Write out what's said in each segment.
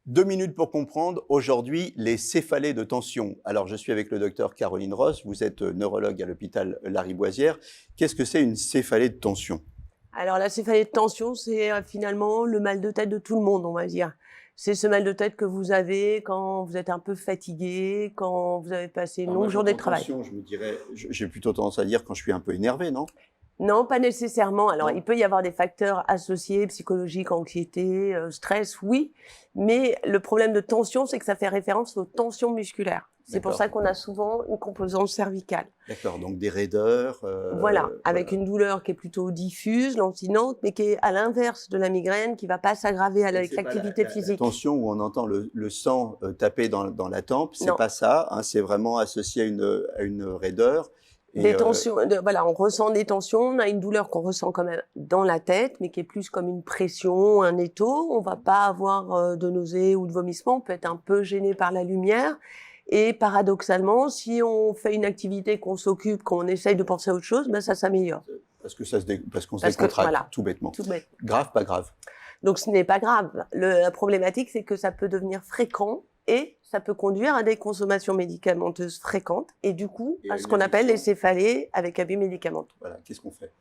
2 minutes pour comprendre, aujourd'hui, les céphalées de tension. Alors, je suis avec le docteur Caroline Ross, vous êtes neurologue à l'hôpital Lariboisière. Qu'est-ce que c'est une céphalée de tension? Alors la céphalée de tension, c'est finalement le mal de tête de tout le monde, on va dire. C'est ce mal de tête que vous avez quand vous êtes un peu fatigué, quand vous avez passé une Alors moi, longue journée de j'entends travail. tension, je me dirais, j'ai plutôt tendance à dire quand je suis un peu énervé, non? Non, pas nécessairement. Alors, Non? il peut y avoir des facteurs associés, psychologiques, anxiété, stress, oui. Mais le problème de tension, c'est que ça fait référence aux tensions musculaires. C'est pour D'accord. ça qu'on a souvent une composante cervicale. D'accord, donc des raideurs, Voilà, avec voilà. une douleur qui est plutôt diffuse, lancinante, mais qui est à l'inverse de la migraine, qui va pas s'aggraver Donc avec c'est pas la, l'activité la physique. tension où on entend le sang taper dans la tempe, c'est Non, pas ça, hein, c'est vraiment associé à une raideur. Et des tensions, voilà, on ressent des tensions, on a une douleur qu'on ressent quand même dans la tête, mais qui est plus comme une pression, un étau. On va pas avoir de nausées ou de vomissements, on peut être un peu gêné par la lumière. Et paradoxalement, si on fait une activité, qu'on s'occupe, qu'on essaye de penser à autre chose, ben ça s'améliore. parce qu'on se Parce que, décontracte, voilà, tout bêtement. tout bête. Grave, pas grave. Donc ce n'est pas grave. La problématique, c'est que ça peut devenir fréquent et ça peut conduire à des consommations médicamenteuses fréquentes et du coup Et à à ce une qu'on appelle les addiction. céphalées avec abus médicamenteux. Voilà, qu'est-ce qu'on fait?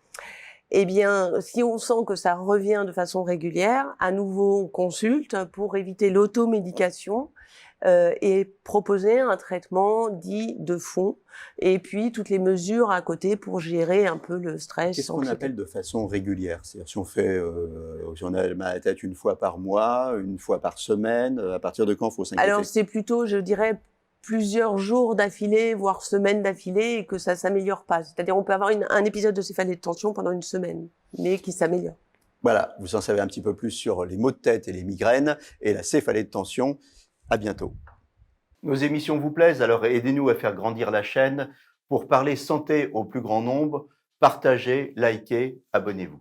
Eh bien, si on sent que ça revient de façon régulière, à nouveau, on consulte pour éviter l'automédication et proposer un traitement dit de fond, et puis toutes les mesures à côté pour gérer un peu le stress, Qu'est-ce qu'on l'anxiété. appelle de façon régulière? C'est-à-dire si on fait, si on a mal à la tête une fois par mois, une fois par semaine, à partir de quand faut Alors s'inquiéter? c'est plutôt, je dirais, plusieurs jours d'affilée, voire semaines d'affilée, et que ça s'améliore pas. C'est-à-dire, on peut avoir un épisode de céphalée de tension pendant une semaine, mais qui s'améliore. Voilà, vous en savez un petit peu plus sur les maux de tête et les migraines et la céphalée de tension. À bientôt. Nos émissions vous plaisent, alors aidez-nous à faire grandir la chaîne pour parler santé au plus grand nombre. Partagez, likez, abonnez-vous.